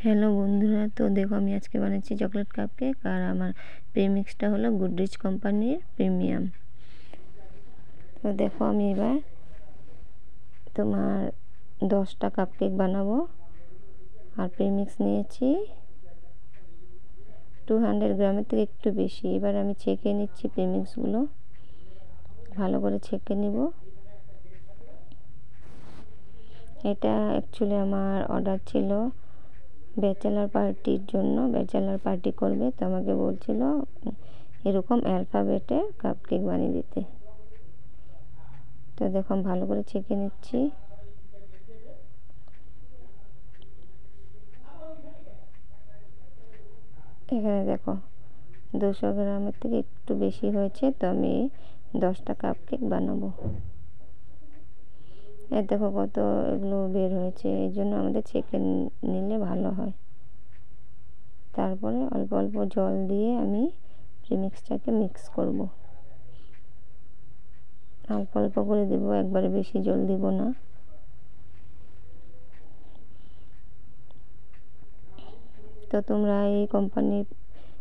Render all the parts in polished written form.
Hello বন্ধুরা, তো দেখো আমি আজকে বানাচ্ছি চকলেট কাপকেক। আর আমার প্রিমিক্সটা হলো গুডরিচ কোম্পানির প্রিমিয়াম। তো দেখো আমি এবার তোমার 10টা কাপকেক বানাবো। আর প্রিমিক্স নিয়েছি 200 গ্রামের থেকে একটু বেশি। এবার আমি ছেঁকে নিচ্ছি প্রিমিক্সগুলো, ভালো করে ছেঁকে নিব। এটা অ্যাকচুয়ালি আমার অর্ডার ছিল ব্যাচেলার পার্টির জন্য। ব্যাচেলার পার্টি করবে, তো আমাকে বলছিল এরকম অ্যালফাবেটের কাপকেক বানিয়ে দিতে। তো দেখো আমি ভালো করে ছেঁকে নিচ্ছি। এখানে দেখো 200 গ্রামের থেকে একটু বেশি হয়েছে, তো আমি 10টা কাপকেক বানাবো। দেখো কত এগুলো বের হয়েছে, এই জন্য আমাদের ছেঁকে নিলে ভালো হয়। তারপরে অল্প অল্প জল দিয়ে আমি প্রিমিক্সটাকে মিক্স করব। অল্প অল্প করে দেবো, একবারে বেশি জল দিব না। তো তোমরা এই কোম্পানির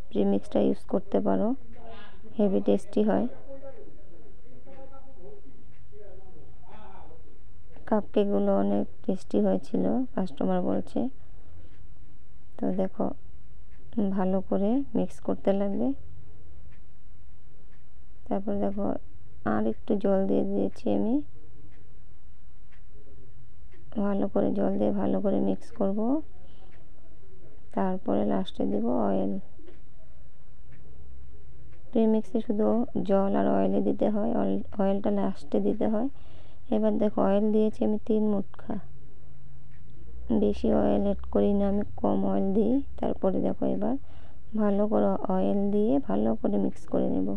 প্রিমিক্সটা ইউজ করতে পারো, হেভি টেস্টি হয়। কাপকেকগুলো অনেক টেস্টি হয়েছিল, কাস্টমার বলছে। তো দেখো ভালো করে মিক্স করতে লাগবে। তারপর দেখো আর একটু জল দিয়ে দিয়েছি আমি। ভালো করে জল দিয়ে ভালো করে মিক্স করব। তারপরে লাস্টে দেব অয়েল। প্রিমিক্সে শুধু জল আর অয়েলে দিতে হয়, অয়েলটা লাস্টে দিতে হয়। এবার দেখো অয়েল দিয়েছি আমি 3 মুঠা, বেশি অয়েল অ্যাড করি না, আমি কম অয়েল দিই। তারপরে দেখো এবার ভালো করে অয়েল দিয়ে ভালো করে মিক্স করে নেব।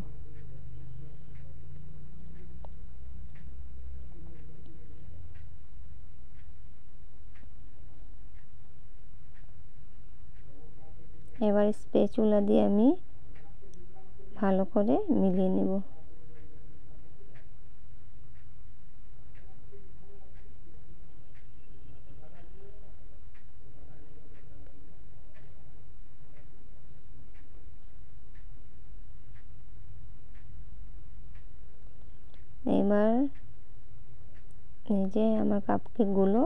এবার স্প্যাচুলা দিয়ে আমি ভালো করে মিলিয়ে নেব। এবার এই যে আমার কাপকেকগুলো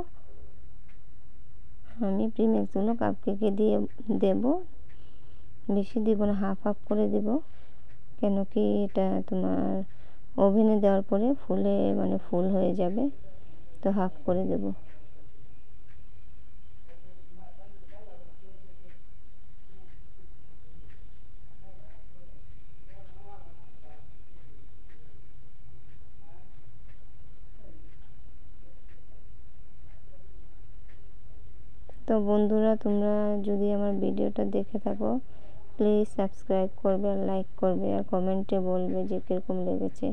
আমি প্রিমিক্সগুলো কাপকেকে দিয়ে দেব। বেশি দিব না, হাফ হাফ করে দেব। কেন কি এটা তোমার ওভেনে দেওয়ার পরে ফুলে ফুল হয়ে যাবে, তো হাফ করে দেব। তো বন্ধুরা, তোমরা যদি আমার ভিডিওটা দেখে থাকো, প্লিজ সাবস্ক্রাইব করবে আর লাইক করবে আর কমেন্টে বলবে যে কীরকম লেগেছে।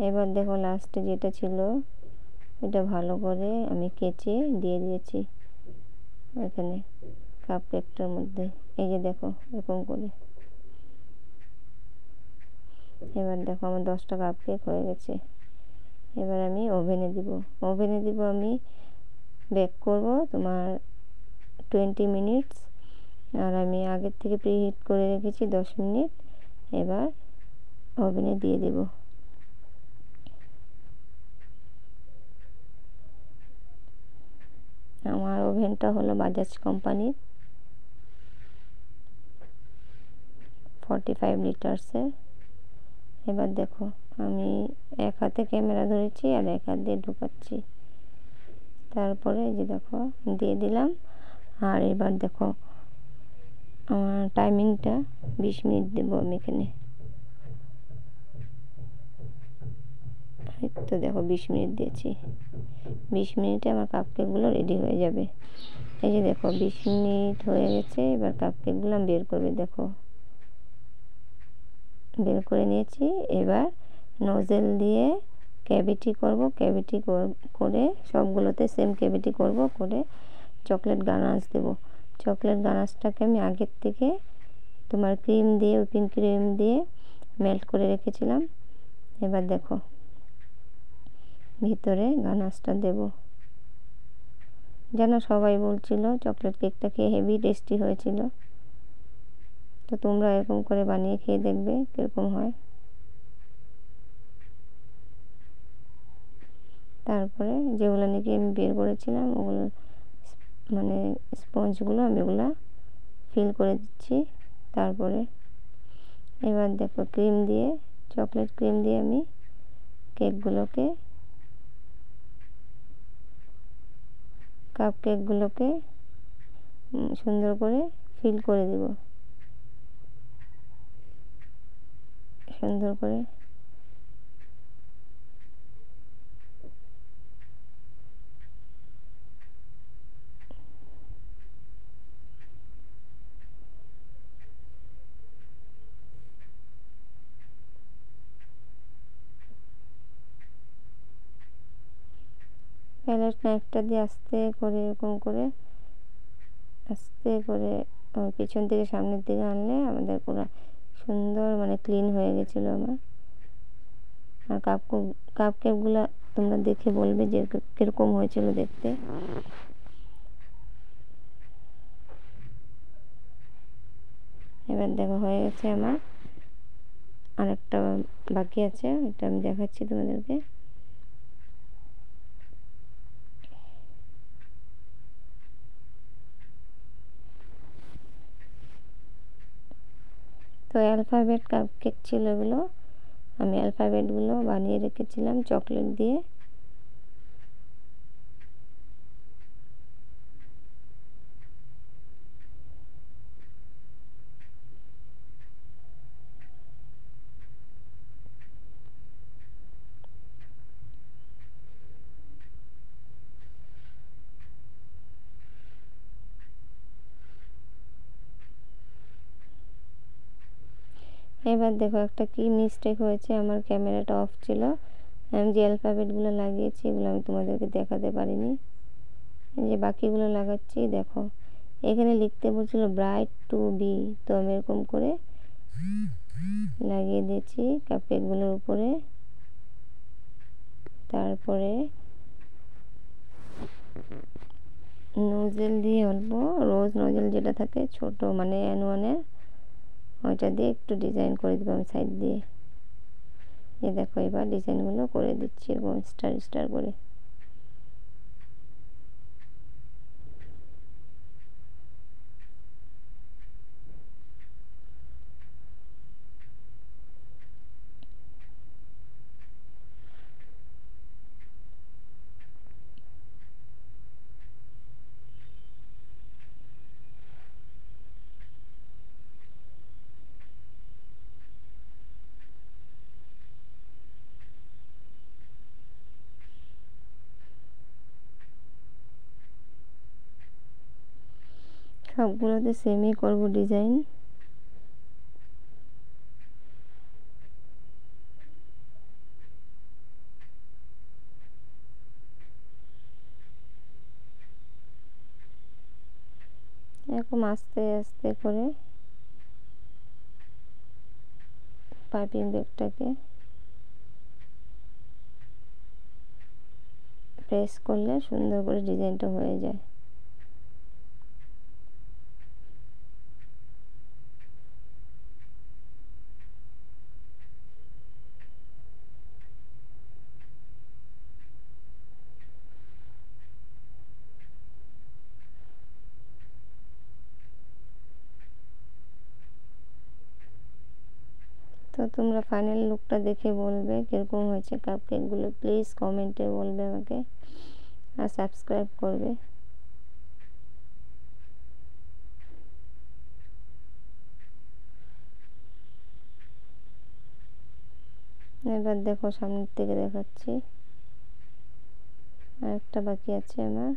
এবার দেখো লাস্টে যেটা ছিল এটা ভালো করে আমি কেচে দিয়ে দিয়েছি এখানে কাপকেকটার মধ্যে। এই যে দেখো এরকম করে। এবার দেখো আমার 10টা কাপকেক হয়ে গেছে। এবার আমি ওভেনে দিব আমি বেক করব তোমার 20 মিনিটস। আর আমি আগের থেকে প্রিহিট করে রেখেছি 10 মিনিট। এবার ওভেনে দিয়ে দেব। আমার ওভেনটা হলো বাজাজ কোম্পানির 45 লিটার্সের। এবার দেখো আমি এক হাতে ক্যামেরা ধরেছি আর এক হাত দিয়ে ঢুকাচ্ছি। তারপরে এই যে দেখো দিয়ে দিলাম। আর এবার দেখো আমার টাইমিংটা 20 মিনিট দেবো আমি এখানে। তো দেখো 20 মিনিট দিয়েছি। 20 মিনিটে আমার কাপকেকগুলো রেডি হয়ে যাবে। এই যে দেখো 20 মিনিট হয়ে গেছে। এবার কাপকেকগুলো আমি বের করবে, দেখো বের করে নিয়েছি। এবার নোজেল দিয়ে ক্যাভিটি করব, ক্যাভিটি করে সবগুলোতে সেম ক্যাভিটি করব, করে চকলেট গানাশ দেব। চকলেট গানাশটাকে আমি আগের থেকে তোমার ক্রিম দিয়ে, হুইপিং ক্রিম দিয়ে মেল্ট করে রেখেছিলাম। এবার দেখো ভিতরে গানাশটা দেব। যেন সবাই বলছিল চকলেট কেকটা খেয়ে হেভি টেস্টি হয়েছিল। তো তোমরা এরকম করে বানিয়ে খেয়ে দেখবে কীরকম হয়। তারপরে যেগুলো নাকি আমি বের করেছিলাম ওগুলো মানে স্পঞ্জগুলো আমি ওগুলো ফিল করে দিচ্ছি। তারপরে এবার দেখো ক্রিম দিয়ে, চকলেট ক্রিম দিয়ে আমি কেকগুলোকে, কাপ কেকগুলোকে সুন্দর করে ফিল করে দেব। সুন্দর করে প্যালেট নাইফটা দিয়ে আস্তে করে এরকম করে আস্তে করে পিছন থেকে সামনের দিকে আনলে আমাদের পুরো সুন্দর মানে ক্লিন হয়ে গেছিলো আমার। আর কাপ কেকগুলো তোমরা দেখে বলবে যে কীরকম হয়েছিল দেখতে। এবার দেখো হয়ে গেছে আমার, আরেকটা বাকি আছে, এটা আমি দেখাচ্ছি তোমাদেরকে। তো অ্যালফাবেট কাপ কেক ছিল এগুলো, আমি অ্যালফাবেটগুলো বানিয়ে রেখেছিলাম চকলেট দিয়ে। এবার দেখো একটা কি মিস্টেক হয়েছে, আমার ক্যামেরাটা অফ ছিল, আমি যে অ্যালফাবেটগুলো লাগিয়েছি এগুলো আমি তোমাদেরকে দেখাতে পারিনি। এই যে বাকিগুলো লাগাচ্ছি দেখো, এখানে লিখতে বলছিল ব্রাইট টু বি, তো আমি এরকম করে লাগিয়ে দিয়েছি কাপকেকগুলোর উপরে। তারপরে নোজেল দিয়ে অল্প রোজ নোজেল যেটা থাকে ছোট মানে N1-এর, ওইটা দিয়ে একটু ডিজাইন করে দেবো আমি সাইড দিয়ে। এ দেখো এবার ডিজাইনগুলো করে দিচ্ছি এরকম স্টার স্টার করে। সবগুলোতে সেমই করব ডিজাইন। এরকম আস্তে আস্তে করে পাইপিং ব্যাগটাকে প্রেস করলে সুন্দর করে ডিজাইনটা হয়ে যায়। তো তোমরা ফাইনাল লুকটা দেখে বলবে কীরকম হয়েছে কাপকেকগুলো, প্লিজ কমেন্টে বলবে আমাকে, আর সাবস্ক্রাইব করবে। এবার দেখো সামনের থেকে দেখাচ্ছি, আর একটা বাকি আছে আমার।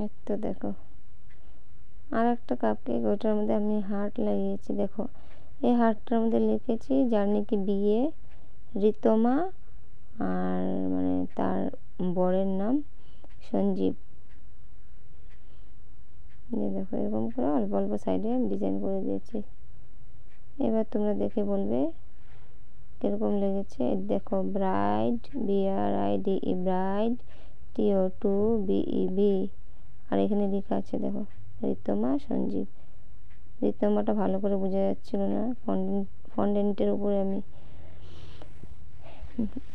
এই তো দেখো আর একটা কাপকেক, ওইটার মধ্যে আমি হার্ট লাগিয়েছি। দেখো এই হার্টটার মধ্যে লিখেছি যার নাকি বিয়ে, ঋতমা, আর মানে তার বরের নাম সঞ্জীব। যে দেখো এরকম করে অল্প অল্প সাইডে ডিজাইন করে দিয়েছি। এবার তোমরা দেখে বলবে কীরকম লেগেছে। দেখো ব্রাইড, BRIDE ব্রাইড, TO2BEB, আর এখানে লেখা আছে দেখো ঋতমা সঞ্জীব। ঋতমাটা ভালো করে বোঝা যাচ্ছিল না, ফন্ডেন্টের উপরে আমি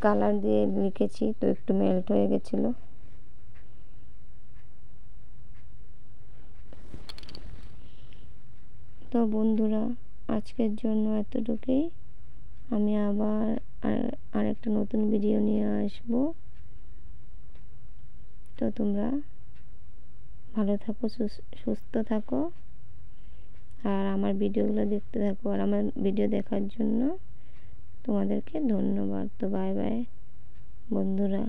কালার দিয়ে লিখেছি তো একটু মেল্ট হয়ে গেছিলো। তো বন্ধুরা আজকের জন্য এতটুকুই। আমি আবার আরেকটা নতুন ভিডিও নিয়ে আসবো। তো তোমরা ভালো থাকো, সুস্থ থাকো, আর আমার ভিডিওগুলো দেখতে থাকো। আর আমার ভিডিও দেখার জন্য তোমাদেরকে ধন্যবাদ। তো বাই বাই বন্ধুরা।